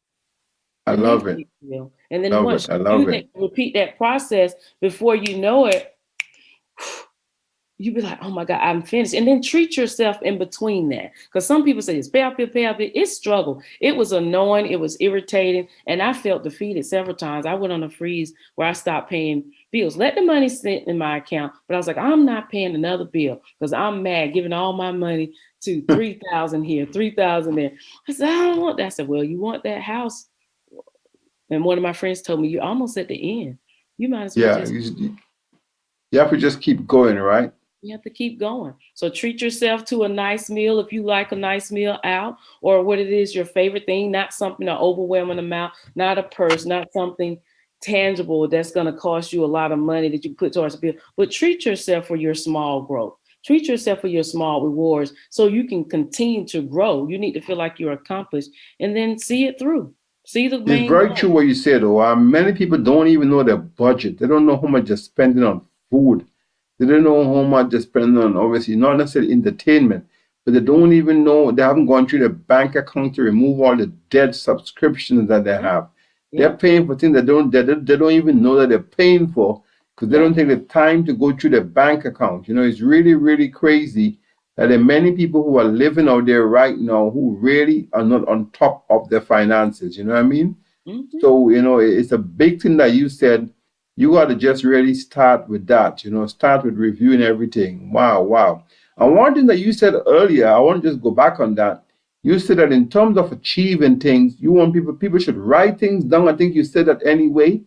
I The next love it. bill. And then Love once it. I you love do that, it. repeat that process, before you know it, you be like, oh my God, I'm finished. And then treat yourself in between that. Because some people say it's pay off bill, pay off bill. It's struggle. It was annoying. It was irritating. And I felt defeated several times. I went on a freeze where I stopped paying bills. Let the money sit in my account. But I was like, I'm not paying another bill because I'm mad, giving all my money to 3,000 here, 3,000 there. I said, I don't want that. I said, well, you want that house. And one of my friends told me, you're almost at the end. You might as well Yeah, just you have to just keep going, right? You have to keep going. So treat yourself to a nice meal if you like a nice meal out, or what it is your favorite thing, not something an overwhelming amount, not a purse, not something tangible that's going to cost you a lot of money that you put towards a bill. But treat yourself for your small growth. Treat yourself for your small rewards so you can continue to grow. You need to feel like you're accomplished and then see it through. See the It's main very goal. true what you said, though. Many people don't even know their budget. They don't know how much they're spending on food. They don't know how much they're spending on, obviously, not necessarily entertainment, but they don't even know, they haven't gone through their bank account to remove all the dead subscriptions that they Yeah. have. They're Yeah. paying for things they don't even know that they're paying for because they Yeah. don't take the time to go through their bank account. It's really, really crazy that there are many people who are living out there right now who really are not on top of their finances. You know what I mean? Mm-hmm. So, it's a big thing that you said. You got to just really start with that, start with reviewing everything. Wow, wow. And one thing that you said earlier, I want to just go back on that. You said that in terms of achieving things, you want people should write things down. I think you said that anyway.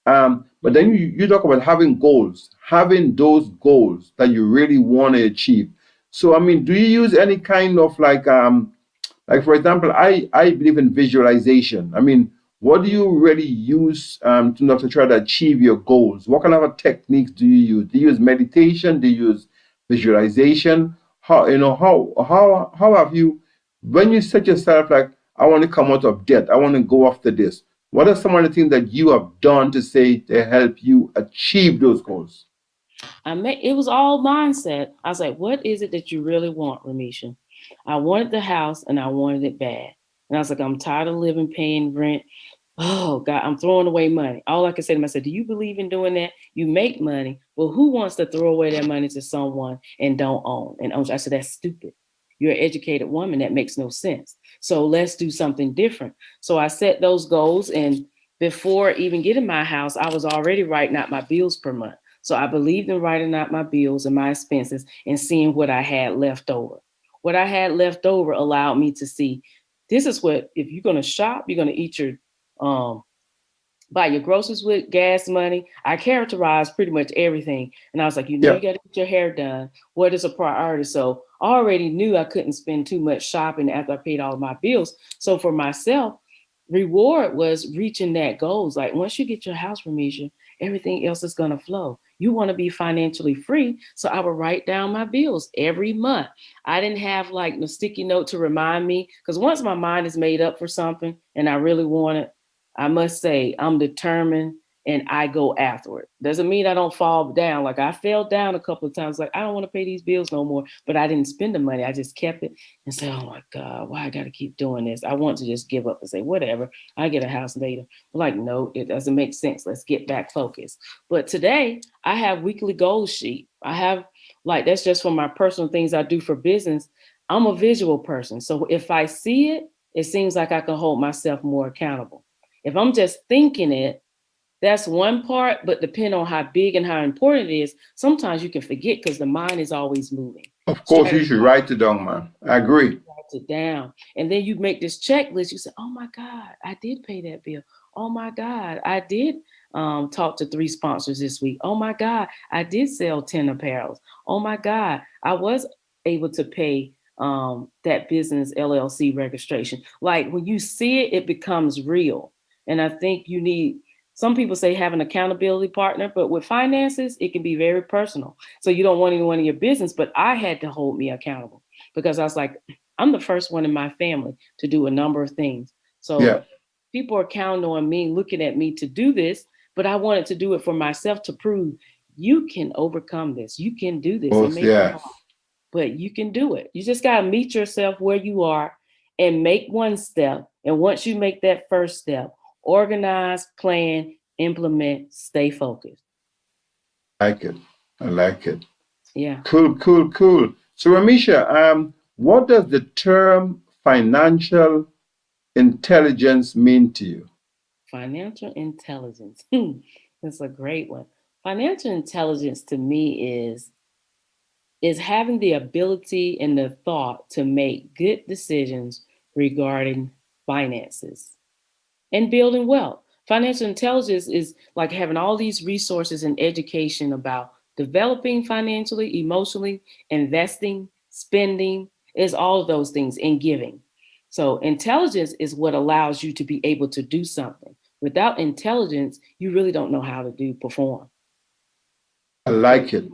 But then you talk about having goals, having those goals that you really want to achieve. So, I mean, do you use any kind of like, for example, I believe in visualization. I mean, what do you really use to try to achieve your goals? What kind of techniques do you use? Do you use meditation? Do you use visualization? How have you, when you set yourself like, I want to come out of debt, I want to go after this. What are some of the things that you have done to say to help you achieve those goals? It was all mindset. I was like, what is it that you really want, Remisha? I wanted the house and I wanted it bad. And I was like, I'm tired of living, paying rent. Oh God, I'm throwing away money. All I could say to myself, do you believe in doing that? You make money. Well, who wants to throw away their money to someone and don't own? And I said, that's stupid. You're an educated woman. That makes no sense. So let's do something different. So I set those goals. And before even getting my house, I was already writing out my bills per month. So I believed in writing out my bills and my expenses and seeing what I had left over. What I had left over allowed me to see this is what, if you're going to shop, you're going to eat your um, buy your groceries with gas money. I characterized pretty much everything. And I was like, you Yeah. got to get your hair done. What is a priority? So I already knew I couldn't spend too much shopping after I paid all of my bills. So for myself, reward was reaching that goals. Like once you get your house, Remisha, everything else is going to flow. you want to be financially free. So I would write down my bills every month. I didn't have like a sticky note to remind me, because once my mind is made up for something and I really want it, I must say I'm determined and I go after it. Doesn't mean I don't fall down. Like I fell down a couple of times, like I don't want to pay these bills no more, but I didn't spend the money. I just kept it and said, oh my God, why I got to keep doing this? I want to just give up and say, whatever, I get a house later. I'm like, no, it doesn't make sense. Let's get back focused. But today I have weekly goals sheet. I have like, that's just for my personal things I do for business. I'm a visual person. So if I see it, it seems like I can hold myself more accountable. If I'm just thinking it, that's one part, but depending on how big and how important it is, sometimes you can forget because the mind is always moving. Of course, you should write it down, man. I agree. Write it down. And then you make this checklist. You say, oh my God, I did pay that bill. Oh my God, I did talk to 3 sponsors this week. Oh my God, I did sell 10 apparels. Oh my God, I was able to pay that business LLC registration. Like when you see it, it becomes real. And I think you need, some people say have an accountability partner, but with finances, it can be very personal. So you don't want anyone in your business, but I had to hold me accountable because I was like, I'm the first one in my family to do a number of things. So Yeah. people are counting on me, looking at me to do this, but I wanted to do it for myself to prove you can overcome this. You can do this. It Both, may be yeah. hard, but you can do it. You just got to meet yourself where you are and make one step. And once you make that first step, organize, plan, implement, stay focused. I like it. I like it. Yeah. Cool, cool, cool. So, Remisha, what does the term financial intelligence mean to you? Financial intelligence. That's a great one. Financial intelligence to me is having the ability and the thought to make good decisions regarding finances and building wealth. Financial intelligence is like having all these resources and education about developing financially, emotionally, investing, spending, is all of those things, and giving. So intelligence is what allows you to be able to do something. Without intelligence, you really don't know how to do perform. I So like it.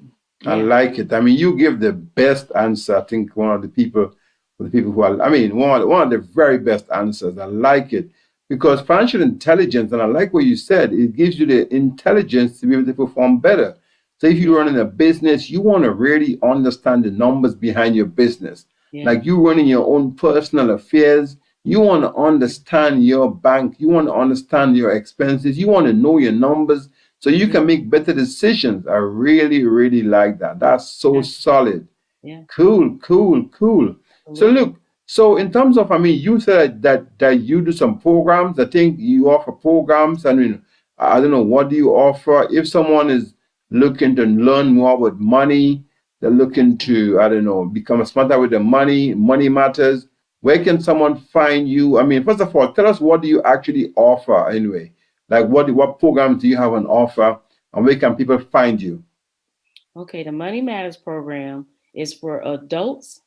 I yeah. like it. I mean, you give the best answer. I think one of the people who are, I mean, one of the very best answers. I like it because financial intelligence, and I like what you said, it gives you the intelligence to be able to perform better. So if you're Yeah. running a business, you want to really understand the numbers behind your business. Yeah. Like you running your own personal affairs, you want to understand your bank, you want to understand your expenses, you want to know your numbers so you Yeah. can make better decisions. I really, really like that. That's so Yeah. solid. Yeah. Cool, cool, cool. So Absolutely. look, so in terms of, I mean, you said that you do some programs. I think you offer programs. I mean, I don't know, what do you offer? If someone is looking to learn more about money, they're looking to, I don't know, become smarter with the money, money matters. Where can someone find you? I mean, first of all, tell us, what do you actually offer anyway? Like what programs do you have on offer, and where can people find you? Okay, the Money Matters program is for adults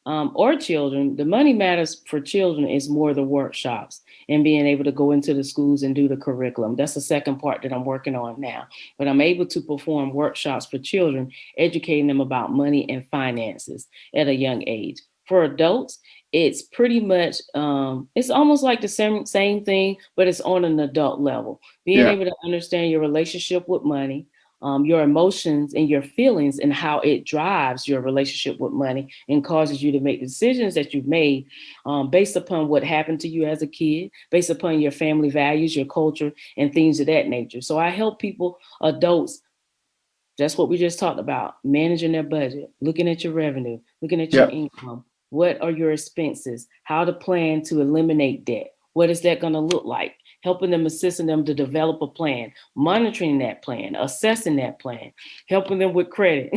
or children. The Money Matters for children is more the workshops and being able to go into the schools and do the curriculum. That's the second part that I'm working on now. But I'm able to perform workshops for children, educating them about money and finances at a young age. For adults, it's pretty much it's almost like the same thing, but it's on an adult level. Being Yeah. able to understand your relationship with money, your emotions and your feelings and how it drives your relationship with money and causes you to make decisions that you've made based upon what happened to you as a kid, based upon your family values, your culture, and things of that nature. So I help people, adults, that's what we just talked about, managing their budget, looking at your revenue, looking at your Yeah. income. What are your expenses? How to plan to eliminate debt? What is that going to look like? Helping them, assisting them to develop a plan, monitoring that plan, assessing that plan, helping them with credit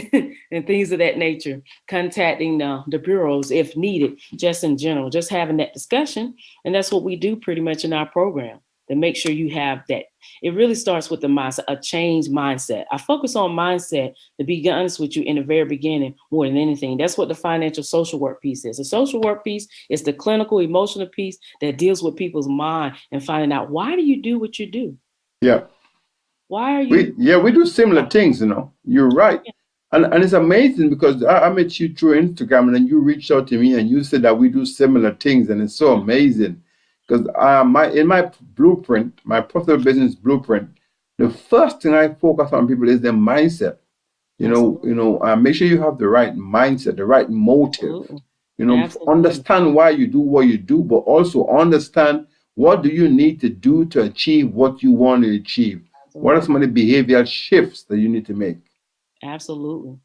and things of that nature, contacting the bureaus if needed, just in general, just having that discussion. And that's what we do pretty much in our program to make sure you have that. It really starts with the mindset, a changed mindset. I focus on mindset, to be honest with you, in the very beginning more than anything. That's what the financial social work piece is. The social work piece is the clinical emotional piece that deals with people's mind and finding out, why do you do what you do? Yeah. Why are you? We do similar things, you know. You're right. And it's amazing because I met you through Instagram and then you reached out to me and you said that we do similar things and it's so amazing. Because my blueprint, my profitable business blueprint, the first thing I focus on people is their mindset. Absolutely. Make sure you have the right mindset, the right motive. Absolutely. Absolutely. Understand why you do what you do, but also understand what do you need to do to achieve what you want to achieve. What are Absolutely. some of the behavioral shifts that you need to make? Absolutely.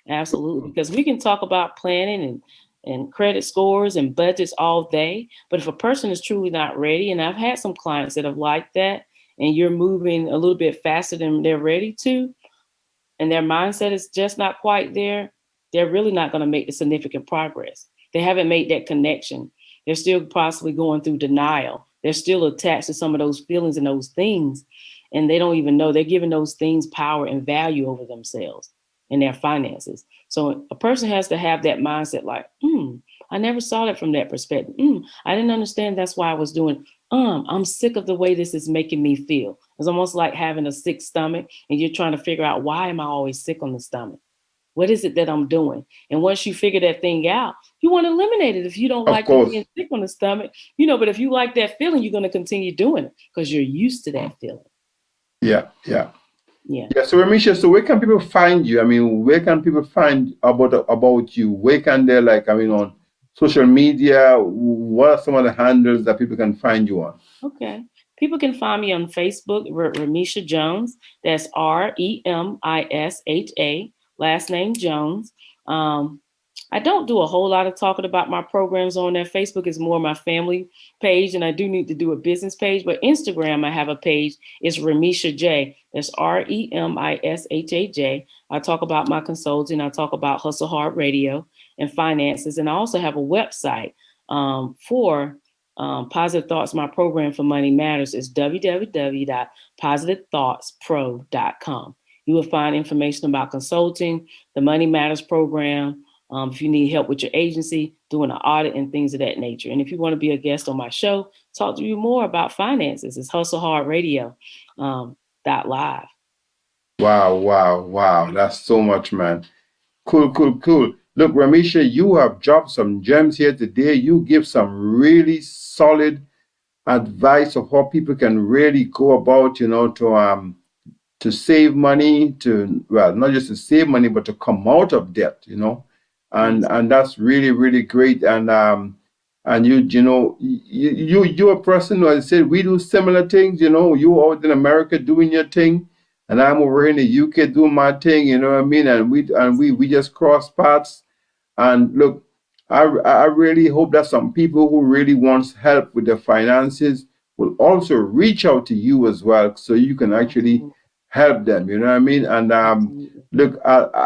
Absolutely. Because we can talk about planning and credit scores and budgets all day. But if a person is truly not ready, and I've had some clients that have liked that, and you're moving a little bit faster than they're ready to, and their mindset is just not quite there, they're really not going to make the significant progress. They haven't made that connection. They're still possibly going through denial. They're still attached to some of those feelings and those things. And they don't even know they're giving those things power and value over themselves and their finances. So a person has to have that mindset like, I never saw it from that perspective. I didn't understand that's why I was doing. I'm sick of the way this is making me feel. It's almost like having a sick stomach and you're trying to figure out why am I always sick on the stomach? What is it that I'm doing? And once you figure that thing out, you want to eliminate it if you don't Of like the course. being sick on the stomach, but if you like that feeling, you're going to continue doing it because you're used to that feeling. Yeah, yeah. Yeah. Yeah, so Remisha, so where can people find you? I mean, where can people find about you? Where can they on social media? What are some of the handles that people can find you on? Okay. People can find me on Facebook, Remisha Jones. That's Remisha, last name Jones. Um, I don't do a whole lot of talking about my programs on there. Facebook is more my family page, and I do need to do a business page. But Instagram, I have a page. It's Remisha J. That's Remishaj. I talk about my consulting. I talk about Hustle Hard Radio and finances, and I also have a website for Positive Thoughts. My program for Money Matters is www.positivethoughtspro.com. You will find information about consulting, the Money Matters program, if you need help with your agency, doing an audit and things of that nature. And if you want to be a guest on my show, talk to you more about finances, it's Hustle Hard Radio .live. Wow, wow, wow. That's so much, man. Cool, cool, cool. Look, Ramisha, you have dropped some gems here today. You give some really solid advice of how people can really go about, to save money, not just to save money, but to come out of debt. And that's really, really great. And you're a person who, I said, we do similar things. You out in America doing your thing, and I'm over here in the UK doing my thing. You know what I mean? And we just cross paths. And look, I really hope that some people who really wants help with their finances will also reach out to you as well, so you can actually Absolutely. help them. You know what I mean? And Absolutely. look,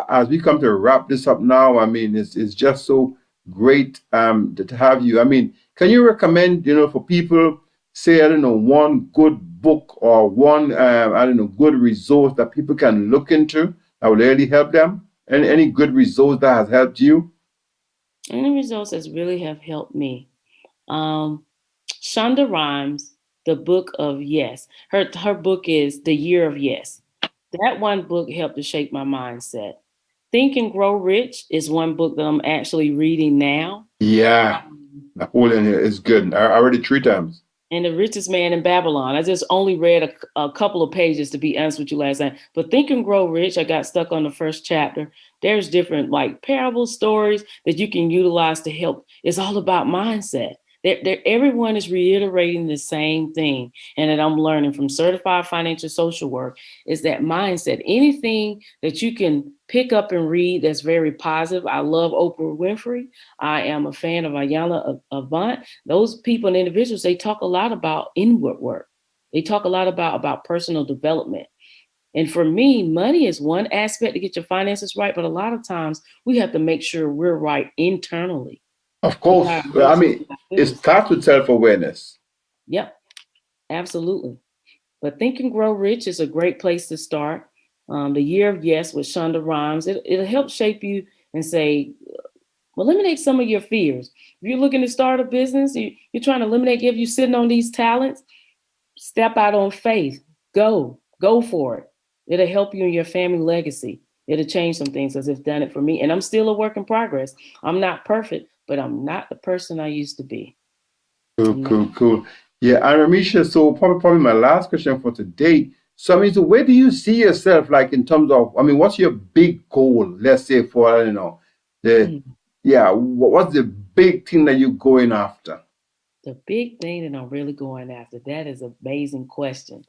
as we come to wrap this up now, I mean, it's just so great to have you. I mean, can you recommend, for people, say, I don't know, one good book or one, I don't know, good resource that people can look into that will really help them? And any good resource that has helped you? And the results that really have helped me. Um, Shonda Rhimes, the book of yes. Her book is The Year of Yes. That one book helped to shape my mindset. Think and Grow Rich is one book that I'm actually reading now. Yeah, Napoleon is good. I read it 3 times. And The Richest Man in Babylon. I just only read a couple of pages, to be honest with you, last night. But Think and Grow Rich, I got stuck on the first chapter. There's different like parable stories that you can utilize to help. It's all about mindset. Everyone is reiterating the same thing. And that I'm learning from certified financial social work is that mindset. Anything that you can pick up and read that's very positive. I love Oprah Winfrey. I am a fan of Ayala Avant. Those people and individuals, they talk a lot about inward work. They talk a lot about personal development. And for me, money is one aspect to get your finances right, but a lot of times we have to make sure we're right internally. Of We got course. our I emotions mean, and our it feelings. starts with self-awareness. Yep, absolutely. But Think and Grow Rich is a great place to start. The Year of Yes with Shonda Rhimes. It'll help shape you and say, eliminate some of your fears. If you're looking to start a business, you're trying to eliminate, if you're sitting on these talents, step out on faith. Go for it. It'll help you in your family legacy. It'll change some things because it's done it for me. And I'm still a work in progress. I'm not perfect, but I'm not the person I used to be. Cool, cool, cool. Yeah, and Remisha, so probably my last question for today. So I mean, so where do you see yourself like in terms of, I mean, what's your big goal? Let's say for, the Mm. yeah, what's the big thing that you're going after? The big thing that I'm really going after, that is an amazing question.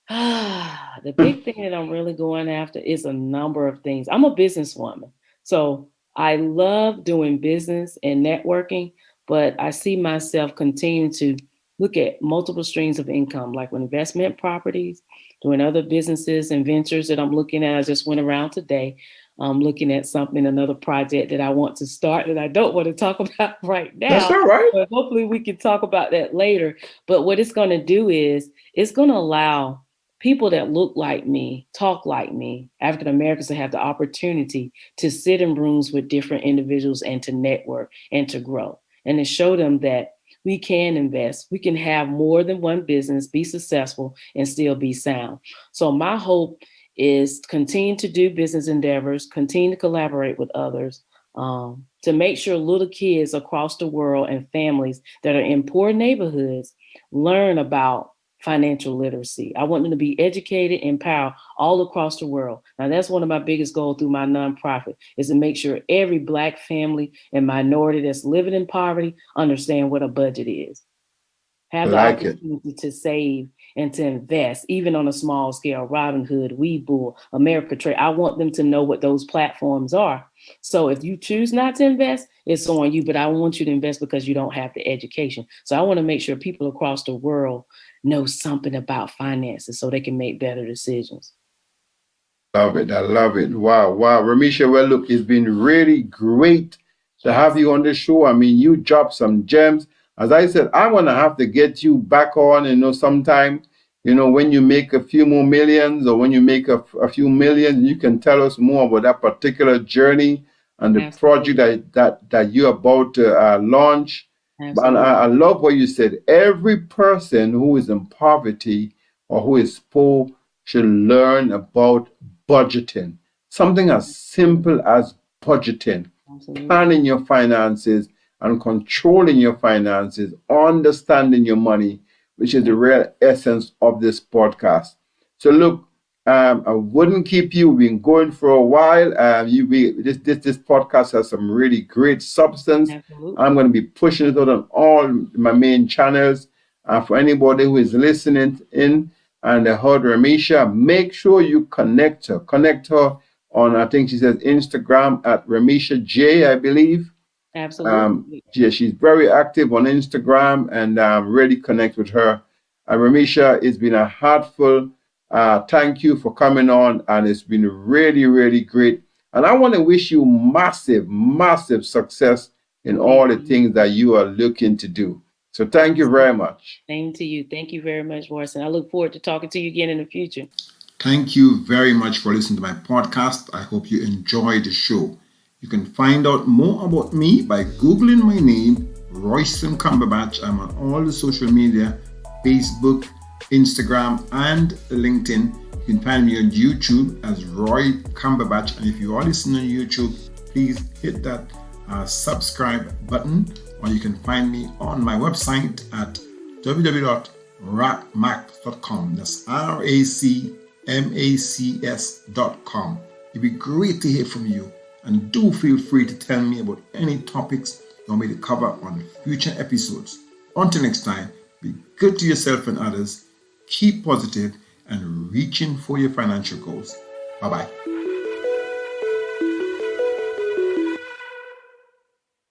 The big thing that I'm really going after is a number of things. I'm a businesswoman. So I love doing business and networking, but I see myself continuing to look at multiple streams of income, like with investment properties, doing other businesses and ventures that I'm looking at. I just went around today. Looking at something, another project that I want to start that I don't want to talk about right That's now, all right. but hopefully we can talk about that later. But what it's going to do is it's going to allow people that look like me, talk like me, African Americans to have the opportunity to sit in rooms with different individuals and to network and to grow and to show them that we can invest, we can have more than one business, be successful, and still be sound. So my hope is continue to do business endeavors, continue to collaborate with others, to make sure little kids across the world and families that are in poor neighborhoods learn about financial literacy. I want them to be educated, empowered all across the world. Now, that's one of my biggest goals through my nonprofit is to make sure every Black family and minority that's living in poverty understand what a budget is, I have the like it. opportunity to save and to invest, even on a small scale. Robinhood, Webull, America Trade. I want them to know what those platforms are. So if you choose not to invest, it's on you, but I want you to invest because you don't have the education. So I want to make sure people across the world know something about finances so they can make better decisions. Love it. I love it. Wow. Wow. Remisha, well, look, it's been really great to have Yes, you on the show. I mean, you dropped some gems. As I said, I'm going to have to get you back on, sometime, when you make a few more millions or when you make a few millions, you can tell us more about that particular journey and the project absolutely. that you're about to launch. And I Absolutely. love what you said. Every person who is in poverty or who is poor should learn about budgeting. Something as simple as budgeting, Absolutely. planning your finances and controlling your finances, understanding your money, which is the real essence of this podcast. So look, I wouldn't keep you. We've been going for a while. This podcast has some really great substance. I'm Absolutely. going to be pushing it out on all my main channels. For anybody who is listening in, and heard Remisha, make sure you connect her. Connect her on, I think she says Instagram at Remisha J, I believe. Absolutely. Yeah, she's very active on Instagram and really connect with her. Remisha, it's been a heartful thank you for coming on, and it's been really, really great. And I want to wish you massive, massive success in all Thank the you. things that you are looking to do. So thank you very Absolutely. much. Same to you. Thank you very much, Morrison. I look forward to talking to you again in the future. Thank you very much for listening to my podcast. I hope you enjoyed the show. You can find out more about me by Googling my name, Royston Cumberbatch. I'm on all the social media, Facebook, Instagram, and LinkedIn. You can find me on YouTube as Roy Cumberbatch. And if you are listening on YouTube, please hit that subscribe button, or you can find me on my website at www.racmacs.com. That's RACMACS.com. It'd be great to hear from you, and do feel free to tell me about any topics you want me to cover on future episodes. Until next time, be good to yourself and others, keep positive, and reaching for your financial goals. Bye bye.